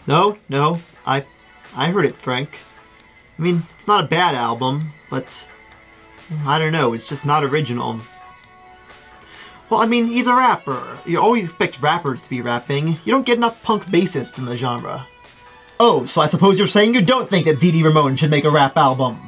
No, I heard it, Frank. I mean, it's not a bad album, but I don't know, it's just not original. Well, I mean, he's a rapper. You always expect rappers to be rapping. You don't get enough punk bassists in the genre. Oh, so I suppose you're saying you don't think that Dee Dee Ramone should make a rap album?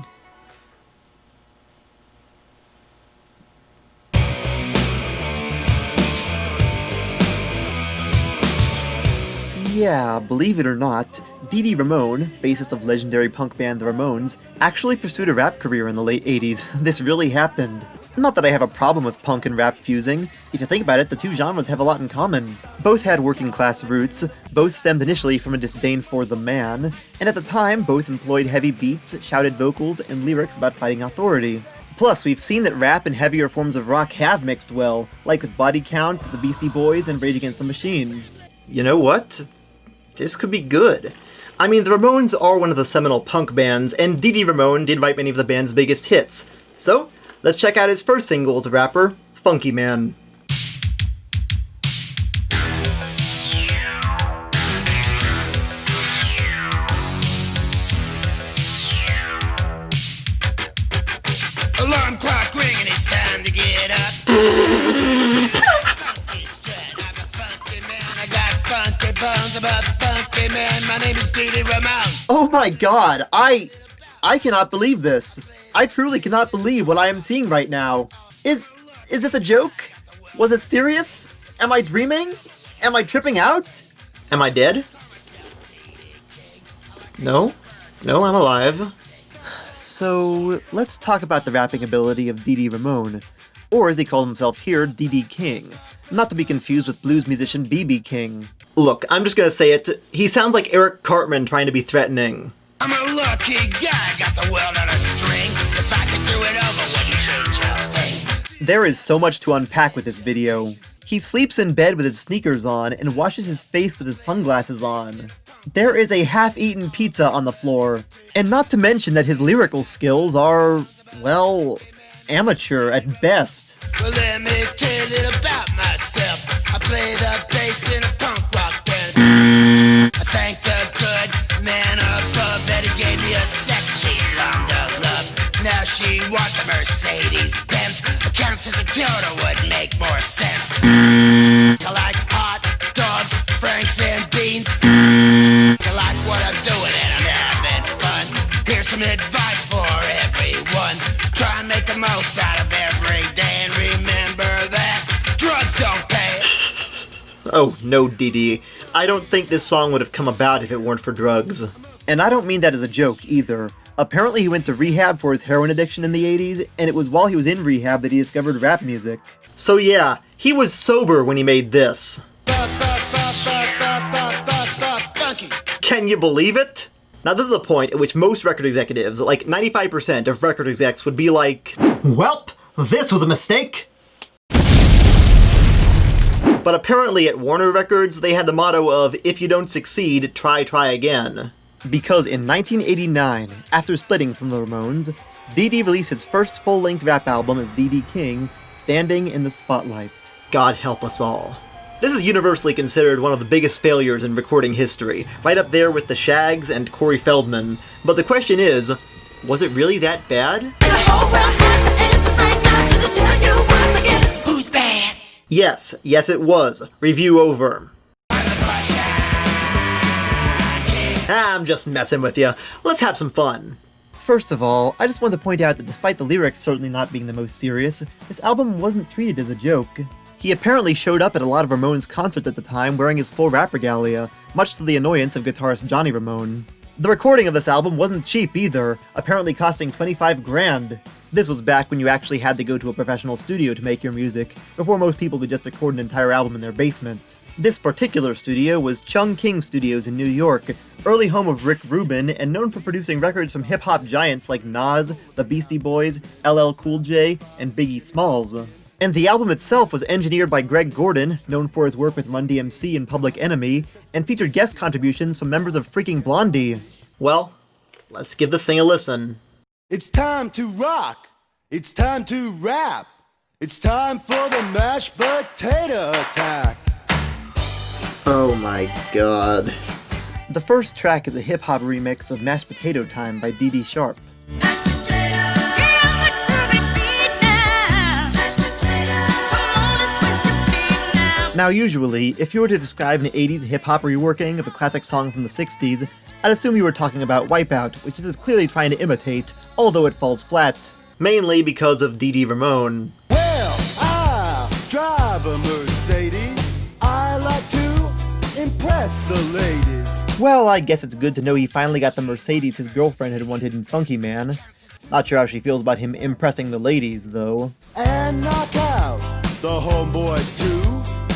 Yeah, believe it or not, Dee Dee Ramone, bassist of legendary punk band The Ramones, actually pursued a rap career in the late 80s. This really happened. Not that I have a problem with punk and rap fusing. If you think about it, the two genres have a lot in common. Both had working class roots, both stemmed initially from a disdain for the man, and at the time both employed heavy beats, shouted vocals, and lyrics about fighting authority. Plus, we've seen that rap and heavier forms of rock have mixed well, like with Body Count, the Beastie Boys, and Rage Against the Machine. You know what? This could be good. I mean, the Ramones are one of the seminal punk bands, and Dee Dee Ramone did write many of the band's biggest hits. So, let's check out his first single as a rapper, Funky Man. Alarm clock ringing, it's time to get up. Funky strut, I'm a funky man. I got funky bones, I'm a funky man. My name is Dee Dee Ramone. Oh my god, I cannot believe this. I truly cannot believe what I am seeing right now. Is this a joke? Was it serious? Am I dreaming? Am I tripping out? Am I dead? No, I'm alive. So, let's talk about the rapping ability of Dee Dee Ramone, or as he called himself here, Dee Dee King. Not to be confused with blues musician B.B. King. Look, I'm just gonna say it. He sounds like Eric Cartman trying to be threatening. I'm a lucky guy, got the world on a string. If I could do it over, wouldn't change a thing. There is so much to unpack with this video. He sleeps in bed with his sneakers on and washes his face with his sunglasses on. There is a half-eaten pizza on the floor. And not to mention that his lyrical skills are, well, amateur at best. Well, let me tell you a little about myself. I play the bass in a punk rock band. I thank the good man above that he gave me a sexy blonde of love. Now she wants a Mercedes-Benz. Accounts as a Toyota would make more sense. I like hot dogs, franks and beans. I like what I'm doing and I'm having fun. Here's some advice for everyone. Try and make the most out of every day and remember that drugs don't pay. Oh, no, Dee Dee. I don't think this song would have come about if it weren't for drugs. And I don't mean that as a joke either. Apparently he went to rehab for his heroin addiction in the 80s, and it was while he was in rehab that he discovered rap music. So yeah, he was sober when he made this. Funky. Can you believe it? Now this is the point at which most record executives, like 95% of record execs, would be like, "Welp, this was a mistake." But apparently at Warner Records, they had the motto of, if you don't succeed, try again. Because in 1989, after splitting from the Ramones, Dee Dee released his first full-length rap album as Dee Dee King, Standing in the Spotlight. God help us all. This is universally considered one of the biggest failures in recording history, right up there with the Shags and Corey Feldman. But the question is, was it really that bad? Who's bad? Yes, it was. Review over. I'm just messing with you. Let's have some fun. First of all, I just want to point out that despite the lyrics certainly not being the most serious, this album wasn't treated as a joke. He apparently showed up at a lot of Ramones concerts at the time wearing his full rap regalia, much to the annoyance of guitarist Johnny Ramone. The recording of this album wasn't cheap either, apparently costing 25 grand. This was back when you actually had to go to a professional studio to make your music, before most people could just record an entire album in their basement. This particular studio was Chung King Studios in New York, early home of Rick Rubin, and known for producing records from hip-hop giants like Nas, the Beastie Boys, LL Cool J, and Biggie Smalls. And the album itself was engineered by Greg Gordon, known for his work with Run DMC and Public Enemy, and featured guest contributions from members of Freaking Blondie. Well, let's give this thing a listen. It's time to rock. It's time to rap. It's time for the mashed potato attack. Oh my god. The first track is a hip-hop remix of Mashed Potato Time by Dee Dee Sharp. Now usually, if you were to describe an 80s hip-hop reworking of a classic song from the 60s, I'd assume you were talking about Wipeout, which is clearly trying to imitate, although it falls flat. Mainly because of Dee Dee Ramone. Well, I drive a Mercedes. I like to impress the ladies. Well, I guess it's good to know he finally got the Mercedes his girlfriend had wanted in Funky Man. Not sure how she feels about him impressing the ladies, though. And knock out the homeboys too.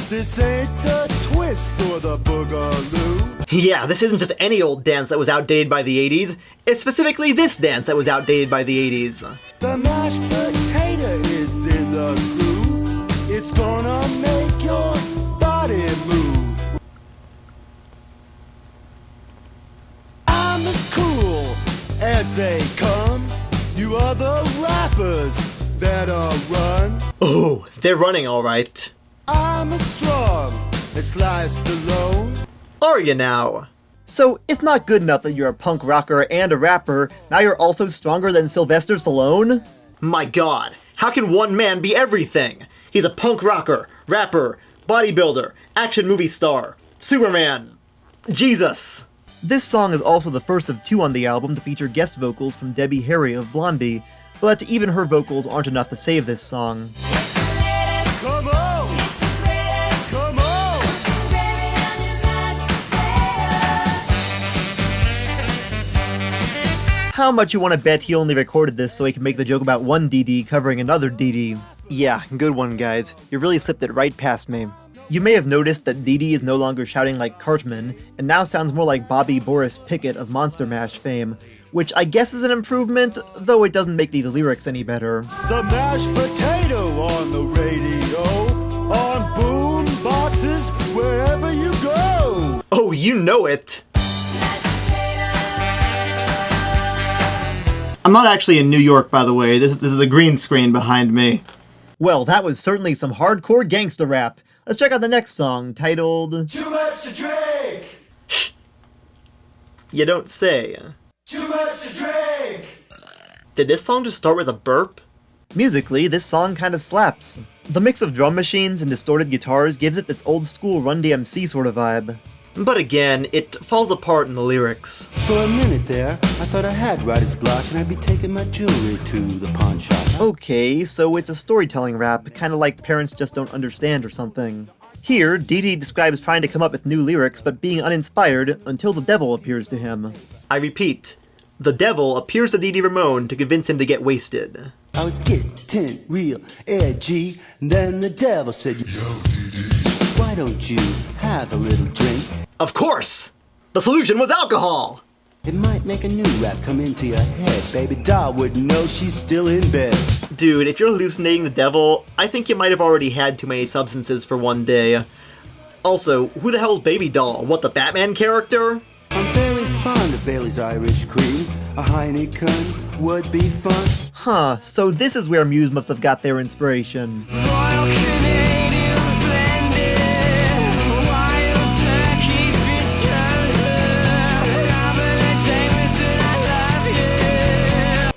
This ain't the twist or the boogaloo. Yeah, this isn't just any old dance that was outdated by the 80s. It's specifically this dance that was outdated by the 80s. The mashed potato is in the groove. It's gonna make your body move. I'm as cool as they come. You other rappers better run. Oh, they're running alright. I'm as strong as Sly Stallone. Are you now? So, it's not good enough that you're a punk rocker and a rapper, now you're also stronger than Sylvester Stallone? My god, how can one man be everything? He's a punk rocker, rapper, bodybuilder, action movie star, Superman. Jesus. This song is also the first of two on the album to feature guest vocals from Debbie Harry of Blondie, but even her vocals aren't enough to save this song. Come on! Come on! How much you want to bet he only recorded this so he can make the joke about one Dee Dee covering another Dee Dee? Yeah, good one, guys. You really slipped it right past me. You may have noticed that Dee Dee is no longer shouting like Cartman, and now sounds more like Bobby Boris Pickett of Monster Mash fame, which I guess is an improvement, though it doesn't make the lyrics any better. The mashed potato on the radio, on boom boxes, wherever you go. Oh, you know it. I'm not actually in New York, by the way. This is a green screen behind me. Well, that was certainly some hardcore gangsta rap. Let's check out the next song, titled Too much to drink. You don't say. Too much to drink. Did this song just start with a burp? Musically, this song kinda slaps. The mix of drum machines and distorted guitars gives it this old school Run DMC sort of vibe. But again, it falls apart in the lyrics. For a minute there, I thought I had writer's block and I'd be taking my jewelry to the pawn shop. Okay, so it's a storytelling rap, kinda like Parents Just Don't Understand or something. Here, Dee Dee describes trying to come up with new lyrics but being uninspired until the devil appears to him. I repeat, the devil appears to Dee Dee Ramone to convince him to get wasted. I was getting real edgy, and then the devil said, Yo, Dee Dee, why don't you have a little drink? Of course! The solution was alcohol! It might make a new rap come into your head. Baby doll wouldn't know she's still in bed. Dude, if you're hallucinating the devil, I think you might have already had too many substances for one day. Also, who the hell's Baby Doll? What, the Batman character? I'm very fond of Bailey's Irish Cream. A Heineken would be fun. Huh, so this is where Muse must have got their inspiration.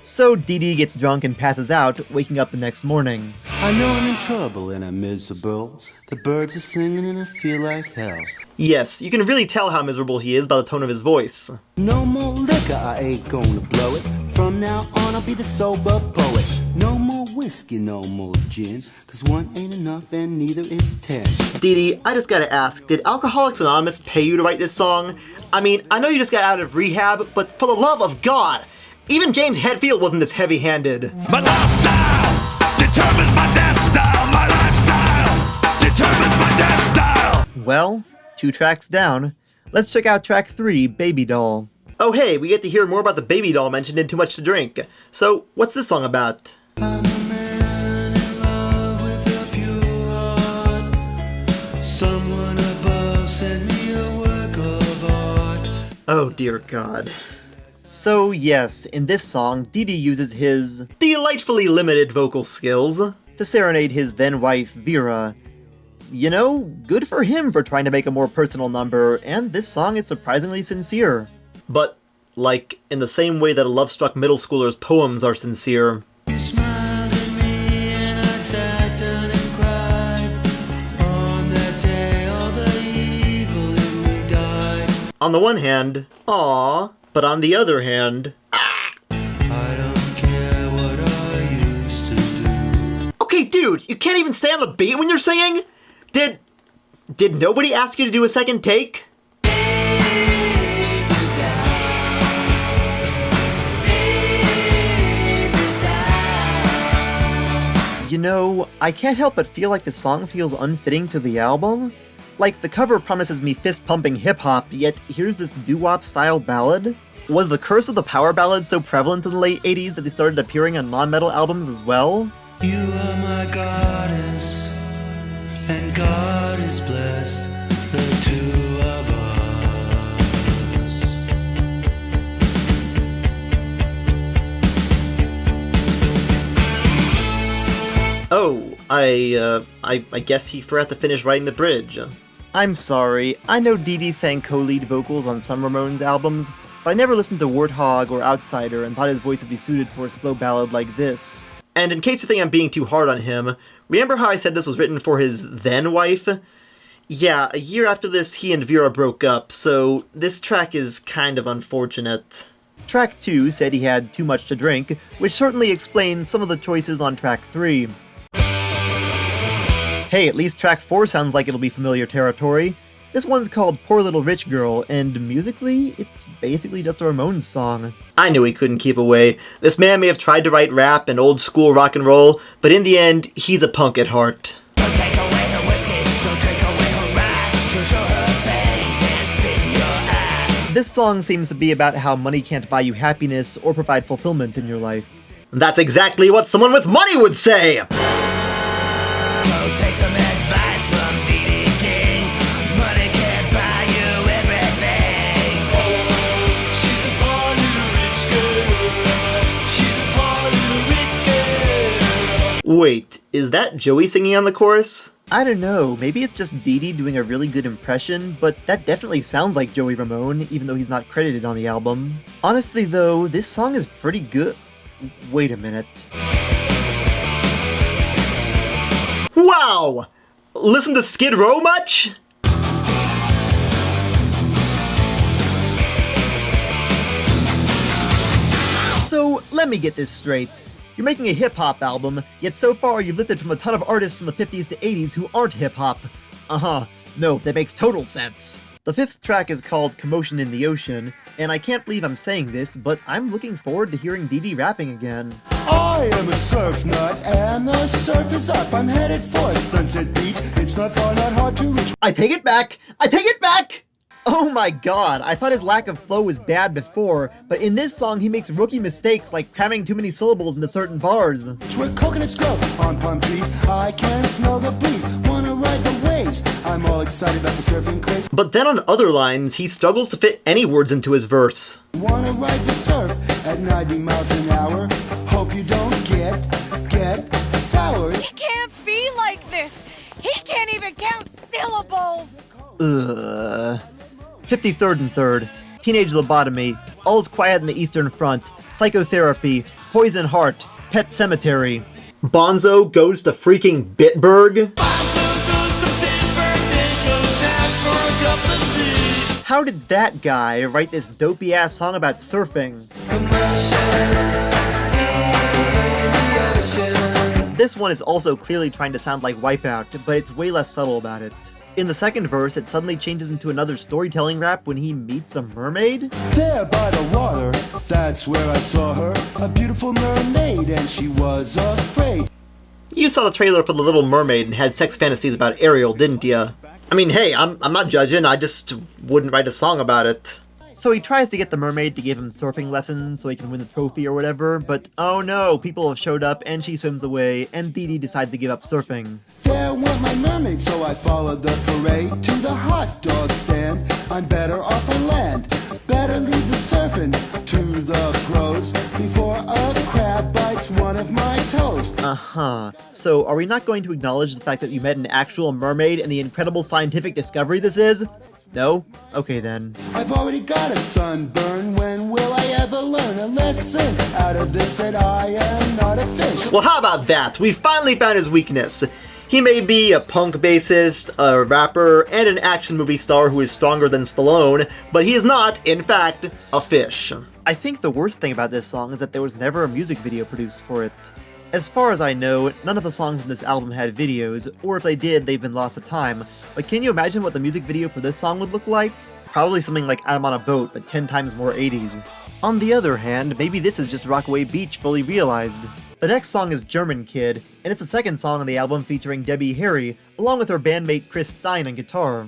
So Dee Dee gets drunk and passes out, waking up the next morning. I know I'm in trouble and I'm miserable. The birds are singing and I feel like hell. Yes, you can really tell how miserable he is by the tone of his voice. No more liquor, I ain't gonna blow it. From now on, I'll be the sober poet. No more whiskey, no more gin. Cause one ain't enough and neither is 10. Dee Dee, I just gotta ask, did Alcoholics Anonymous pay you to write this song? I mean, I know you just got out of rehab, but for the love of God, even James Hetfield wasn't this heavy-handed. My lifestyle determines my dance style. My lifestyle determines my dance style. Well, 2 tracks down. Let's check out track 3, Baby Doll. Oh hey, we get to hear more about the Baby Doll mentioned in Too Much to Drink. So, what's this song about? I'm a man in love with a pure heart. Someone above sent me a work of art. Oh dear God. So yes, in this song, Dee Dee uses his Delightfully limited vocal skills. to serenade his then-wife, Vera. you know, good for him for trying to make a more personal number, and this song is surprisingly sincere. But, like, in the same way that a love-struck middle schooler's poems are sincere. You smiled at me and I sat down and cried. On that day all the evil in me died. On the one hand, aww, but on the other hand, I don't care what I used to do. okay, dude, you can't even stay on the beat when you're singing? Did nobody ask you to do a second take? You know, I can't help but feel like the song feels unfitting to the album. Like, the cover promises me fist-pumping hip-hop, yet here's this doo-wop style ballad? Was the curse of the power ballad so prevalent in the late 80s that they started appearing on non-metal albums as well? You are my goddess, and God is blessed the two of us. Oh, I guess he forgot to finish writing the bridge. I'm sorry, I know Dee Dee sang co-lead vocals on some Ramones albums, but I never listened to Warthog or Outsider and thought his voice would be suited for a slow ballad like this. And in case you think I'm being too hard on him, remember how I said this was written for his then-wife? Yeah, a year after this, he and Vera broke up, so this track is kind of unfortunate. Track 2 said he had too much to drink, which certainly explains some of the choices on track 3. Hey, at least track 4 sounds like it'll be familiar territory. This one's called Poor Little Rich Girl, and musically, it's basically just a Ramones song. I knew he couldn't keep away. This man may have tried to write rap and old school rock and roll, but in the end, he's a punk at heart. Don't take away her whiskey, don't take away her ride. She'll show her fangs and spit in your eye. This song seems to be about how money can't buy you happiness or provide fulfillment in your life. That's exactly what someone with money would say! Go take some advice from Dee Dee King. Money can't buy you everything. She's a poor little rich girl. She's a poor little rich girl. Wait, is that Joey singing on the chorus? I don't know, maybe it's just Dee Dee doing a really good impression, but that definitely sounds like Joey Ramone, even though he's not credited on the album. Honestly though, this song is pretty good. Wait a minute. Wow! Listen to Skid Row much? So, let me get this straight. You're making a hip-hop album, yet so far you've lifted from a ton of artists from the 50s to 80s who aren't hip-hop. No, that makes total sense. The 5th track is called Commotion in the Ocean, and I can't believe I'm saying this, but I'm looking forward to hearing Dee Dee rapping again. I am a surf nut, and the surf is up. I'm headed for Sunset Beach. It's not far, not hard to reach. I take it back! I take it back! Oh my god, I thought his lack of flow was bad before, but in this song he makes rookie mistakes like cramming too many syllables into certain bars. Where coconuts grow on palm trees. I can smell the breeze. Wanna ride the waves. I'm all excited about the surfing craze. But then on other lines, he struggles to fit any words into his verse. Wanna ride the surf at 90 miles an hour. Hope you don't get sour. He can't be like this! He can't even count syllables! 53rd and 3rd, Teenage Lobotomy, All's Quiet in the Eastern Front, Psychotherapy, Poison Heart, Pet Cemetery. Bonzo goes to freaking Bitburg? How did that guy write this dopey-ass song about surfing? This one is also clearly trying to sound like Wipeout, but it's way less subtle about it. In the second verse, it suddenly changes into another storytelling rap when he meets a mermaid? There by the water, that's where I saw her. A beautiful mermaid, and she was afraid. You saw the trailer for The Little Mermaid and had sex fantasies about Ariel, didn't ya? I mean, hey, I'm not judging, I just wouldn't write a song about it. So he tries to get the mermaid to give him surfing lessons so he can win the trophy or whatever, but oh no, people have showed up and she swims away, and Dee Dee decides to give up surfing. There went my mermaid, so I followed the parade to the hot dog stand. I'm better off on land. Better leave the surfing to the pros before a crab bites one of my toes. Uh-huh. So, are we not going to acknowledge the fact that you met an actual mermaid and the incredible scientific discovery this is? No? Okay then. I've already got a sunburn. When will I ever learn a lesson out of this that I am not a fish? Well, how about that? We finally found his weakness. He may be a punk bassist, a rapper, and an action movie star who is stronger than Stallone, but he is not, in fact, a fish. I think the worst thing about this song is that there was never a music video produced for it. As far as I know, none of the songs in this album had videos, or if they did, they've been lost to time. But can you imagine what the music video for this song would look like? Probably something like I'm on a Boat, but 10 times more 80s. On the other hand, maybe this is just Rockaway Beach fully realized. The next song is German Kid, and it's the second song on the album featuring Debbie Harry, along with her bandmate Chris Stein on guitar.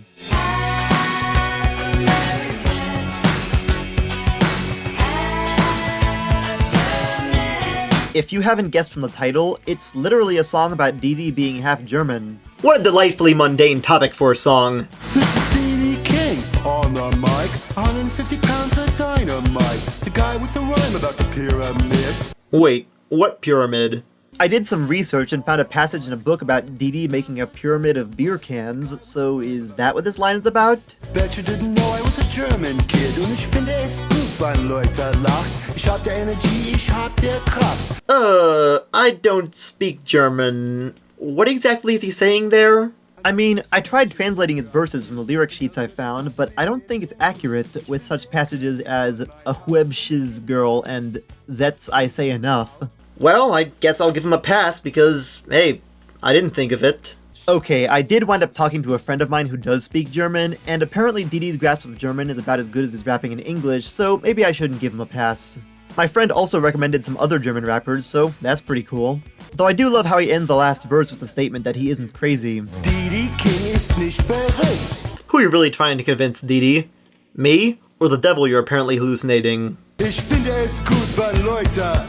If you haven't guessed from the title, it's literally a song about Dee Dee being half German. What a delightfully mundane topic for a song. This is Dee Dee King on the mic. 150 pounds of dynamite. The guy with the rhyme about the pyramid. Wait, what pyramid? I did some research and found a passage in a book about Dee Dee making a pyramid of beer cans, so is that what this line is about? Bet you didn't know I was a German kid. Und ich finde es gut, wenn Leute lachen. Ich hab die Energie, ich hab die Kraft. I don't speak German. What exactly is he saying there? I mean, I tried translating his verses from the lyric sheets I found, but I don't think it's accurate with such passages as a Huebschiz girl and Zets I say enough. Well, I guess I'll give him a pass because, hey, I didn't think of it. Okay, I did wind up talking to a friend of mine who does speak German, and apparently Dee Dee's grasp of German is about as good as his rapping in English, so maybe I shouldn't give him a pass. My friend also recommended some other German rappers, so that's pretty cool. Though I do love how he ends the last verse with the statement that he isn't crazy. Dee Dee King ist nicht verrückt. Who are you really trying to convince, Dee Dee? Me? Or the devil you're apparently hallucinating? Ich finde es gut, wenn Leute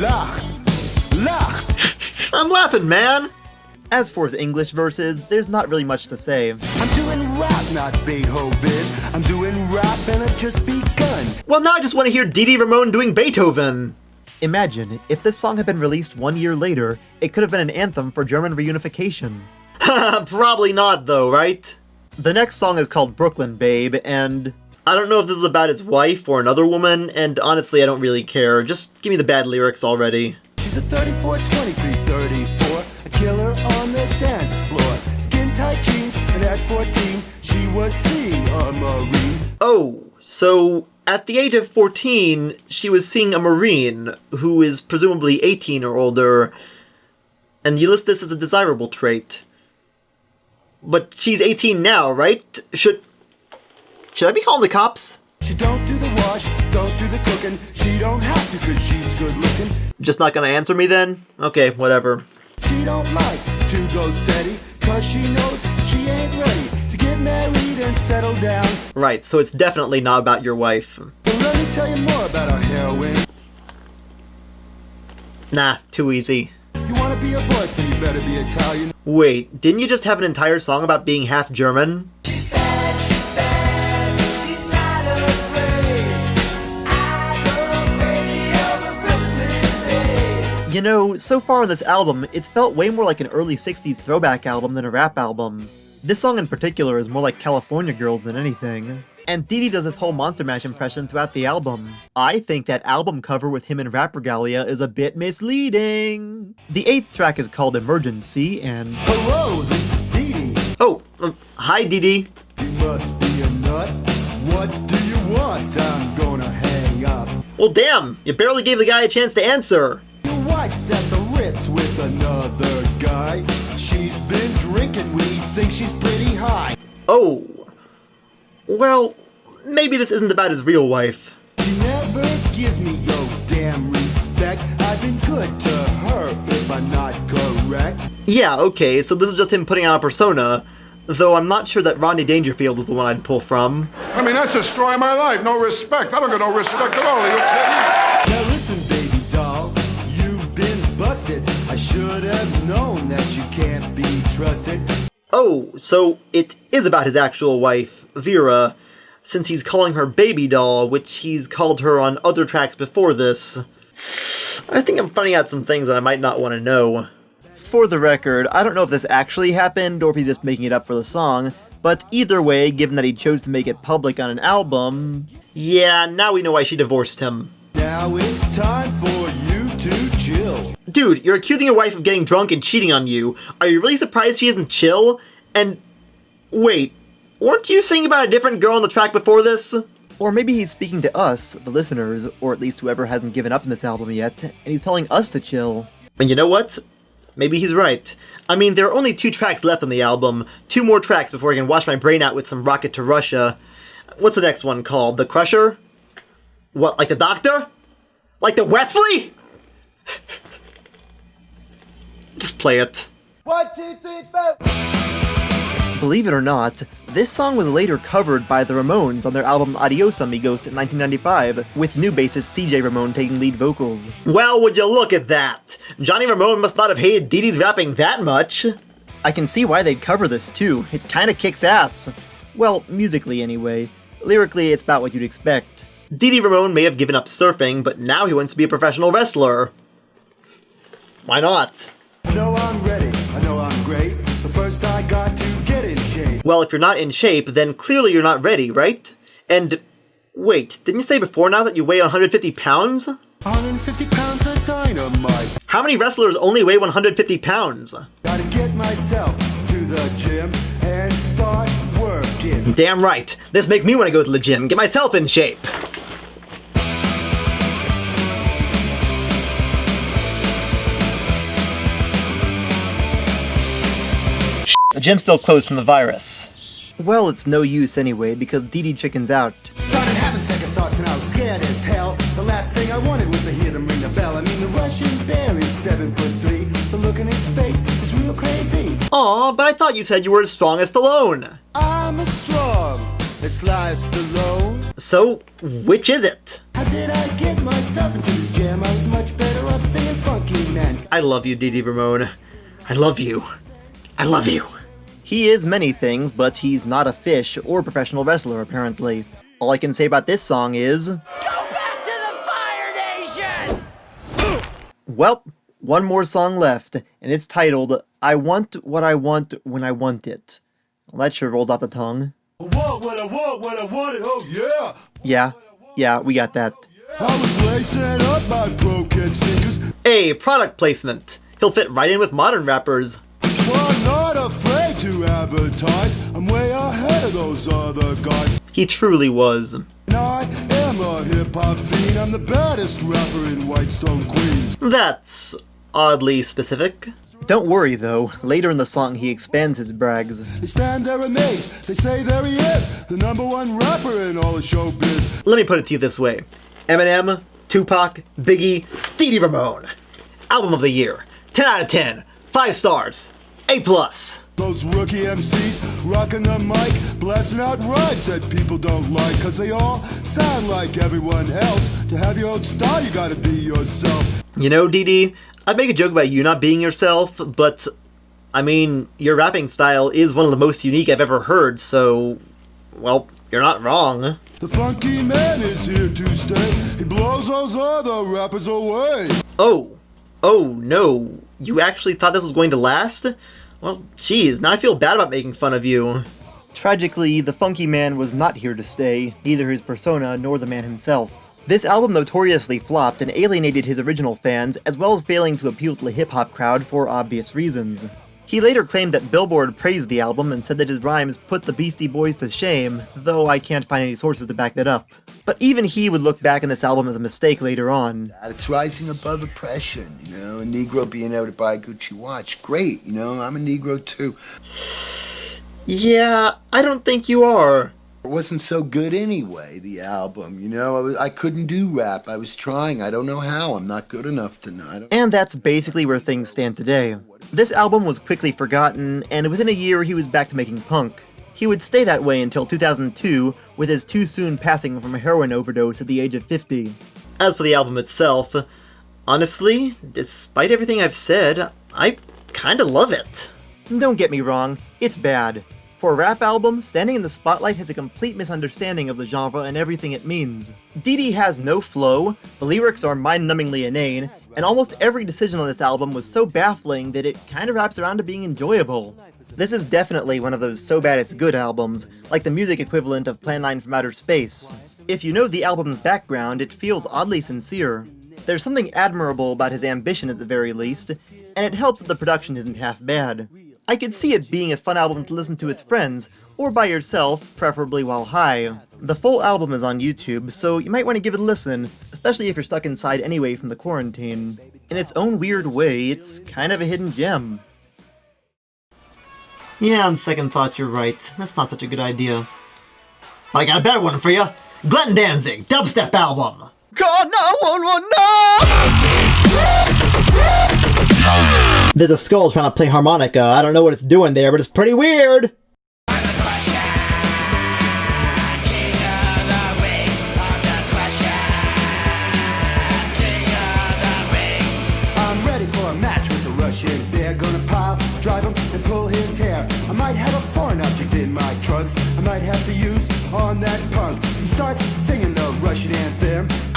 lachen. Lachen. I'm laughing, man! As for his English verses, there's not really much to say. I'm doing rap, not Beethoven. I'm doing rap and I've just begun. Well, now I just want to hear Dee Dee Ramone doing Beethoven. Imagine, if this song had been released 1 year later, it could have been an anthem for German reunification. Probably not, though, right? The next song is called Brooklyn Babe, and I don't know if this is about his wife or another woman, and honestly, I don't really care. Just give me the bad lyrics already. She's a 34, 23, 34, a killer on the dance floor. Skin-tight jeans, and at 14, she was seeing a Marine. Oh, so at the age of 14, she was seeing a Marine, who is presumably 18 or older, and you list this as a desirable trait. But she's 18 now, right? Should I be calling the cops? She don't do the wash, don't do the cooking. She don't have to cause she's good looking. Just not gonna answer me then? Okay, whatever. She don't like to go steady, cause she knows she ain't ready to get married and settle down. Right, so it's definitely not about your wife. But let me tell you more about our heroine. Nah, too easy. If you wanna be a boyfriend, you better be Italian. Wait, didn't you just have an entire song about being half German? She's bad, she's not afraid. I go crazy over Brooklyn, babe. you know, so far on this album, it's felt way more like an early 60s throwback album than a rap album. This song in particular is more like California Girls than anything. And Dee Dee does this whole Monster Mash impression throughout the album. I think that album cover with him in rap regalia is a bit misleading. The 8th track is called Emergency, and Hello, this is Dee Dee. Oh, hi Dee Dee. You must be a nut. What do you want? I'm gonna hang up. Well damn, you barely gave the guy a chance to answer. Your wife's at the Ritz with another guy. She's been drinking weed, thinks she's pretty high. Oh. Well, maybe this isn't about his real wife. She never gives me your damn respect. I've been good to her, if I'm not correct. Yeah, okay, so this is just him putting on a persona, though I'm not sure that Rodney Dangerfield is the one I'd pull from. I mean, that's the story of my life. No respect. I don't get no respect at all. Are you kidding? Now listen, baby doll, you've been busted. I should have known that you can't be trusted. Oh, so it is about his actual wife, Vera. since he's calling her baby doll, which he's called her on other tracks before this. I think I'm finding out some things that I might not want to know. For the record, I don't know if this actually happened or if he's just making it up for the song, but either way, given that he chose to make it public on an album... Yeah, now we know why she divorced him. Now it's time for you to chill. Dude, you're accusing your wife of getting drunk and cheating on you. Are you really surprised she isn't chill? And... wait, weren't you singing about a different girl on the track before this? Or maybe he's speaking to us, the listeners, or at least whoever hasn't given up on this album yet, and he's telling us to chill. And you know what? Maybe he's right. I mean, there are only 2 tracks left on the album. 2 more tracks before I can wash my brain out with some Rocket to Russia. What's the next one called? The Crusher? What, like the Doctor? Like the Wesley? Just play it. 1, 2, 3, 4. Believe it or not, this song was later covered by the Ramones on their album Adios Amigos in 1995, with new bassist CJ Ramone taking lead vocals. Well, would you look at that! Johnny Ramone must not have hated Dee Dee's rapping that much! I can see why they'd cover this too, it kinda kicks ass. Well, musically anyway. Lyrically, it's about what you'd expect. Dee Dee Ramone may have given up surfing, but now he wants to be a professional wrestler. Why not? I know I'm ready, I know I'm great, but first I got to get in shape. Well, if you're not in shape, then clearly you're not ready, right? And wait, didn't you say before now that you weigh 150 pounds? 150 pounds of dynamite. How many wrestlers only weigh 150 pounds? Gotta get myself to the gym and start working. Damn right. This makes me want to go to the gym, get myself in shape. The gym's still closed from the virus. Well, it's no use anyway, because Dee Dee chickens out. Started having second thoughts and I was scared as hell. The last thing I wanted was to hear them ring the bell. I mean, the Russian bear is 7'3". The look in his face is real crazy. Aw, but I thought you said you were as strong as Stallone. I'm as strong as Sly Stallone. So, which is it? How did I get myself into this jam? I was much better off singing Funky Man. I love you, Dee Dee Ramone. I love you. I love you. He is many things, but he's not a fish or a professional wrestler, apparently. All I can say about this song is... Go back to the Fire Nation! Well, one more song left, and it's titled, I Want What I Want When I Want It. Well, that sure rolls off the tongue. I want what I want when I want it, oh yeah! Yeah, we got that. I was lacing up my broken sneakers. Hey, product placement. He'll fit right in with modern rappers. Well, I'm not afraid to advertise. I'm way ahead of those other guys. He truly was. And I am a hip-hop fiend. I'm the baddest rapper in Whitestone, Queens. That's oddly specific. Don't worry though, later in the song he expands his brags. They stand there amazed. They say there he is, the #1 rapper in all of showbiz. Let me put it to you this way. Eminem, Tupac, Biggie, Dee Dee Ramone. Album of the year. 10 out of 10. 5 stars. A+. Those rookie MCs rocking the mic, blasting out rhymes that people don't like, cause they all sound like everyone else. To have your own style, you gotta be yourself. You know, Dee Dee, I'd make a joke about you not being yourself, but, I mean, your rapping style is one of the most unique I've ever heard, so, well, you're not wrong. The Funky Man is here to stay. He blows those other rappers away. Oh no, you actually thought this was going to last? Well, geez, now I feel bad about making fun of you. Tragically, the Funky Man was not here to stay, neither his persona nor the man himself. This album notoriously flopped and alienated his original fans, as well as failing to appeal to the hip-hop crowd for obvious reasons. He later claimed that Billboard praised the album and said that his rhymes put the Beastie Boys to shame, though I can't find any sources to back that up. But even he would look back on this album as a mistake later on. It's rising above oppression, you know, a Negro being able to buy a Gucci watch. Great, you know, I'm a Negro too. Yeah, I don't think you are. It wasn't so good anyway, the album, you know, I couldn't do rap, I was trying, I don't know how, I'm not good enough to know. And that's basically where things stand today. This album was quickly forgotten, and within a year he was back to making punk. He would stay that way until 2002, with his too soon passing from a heroin overdose at the age of 50. As for the album itself, honestly, despite everything I've said, I kinda love it. Don't get me wrong, it's bad. For a rap album, standing in the spotlight has a complete misunderstanding of the genre and everything it means. Dee Dee has no flow, the lyrics are mind-numbingly inane, and almost every decision on this album was so baffling that it kind of wraps around to being enjoyable. This is definitely one of those so bad it's good albums, like the music equivalent of Plan 9 from Outer Space. If you know the album's background, it feels oddly sincere. There's something admirable about his ambition at the very least, and it helps that the production isn't half bad. I could see it being a fun album to listen to with friends, or by yourself, preferably while high. The full album is on YouTube, so you might want to give it a listen, especially if you're stuck inside anyway from the quarantine. In its own weird way, it's kind of a hidden gem. Yeah, on second thought, you're right. That's not such a good idea. But I got a better one for you. Glenn Danzig, dubstep album. Call 911 now! There's a skull trying to play harmonica. I don't know what it's doing there, but it's pretty weird. I'm ready for a match with the Russian bear. Gonna pile, drive him, and pull his hair. I might have a foreign object in my trunks I might have to use on that punk. He starts singing the Russian anthem.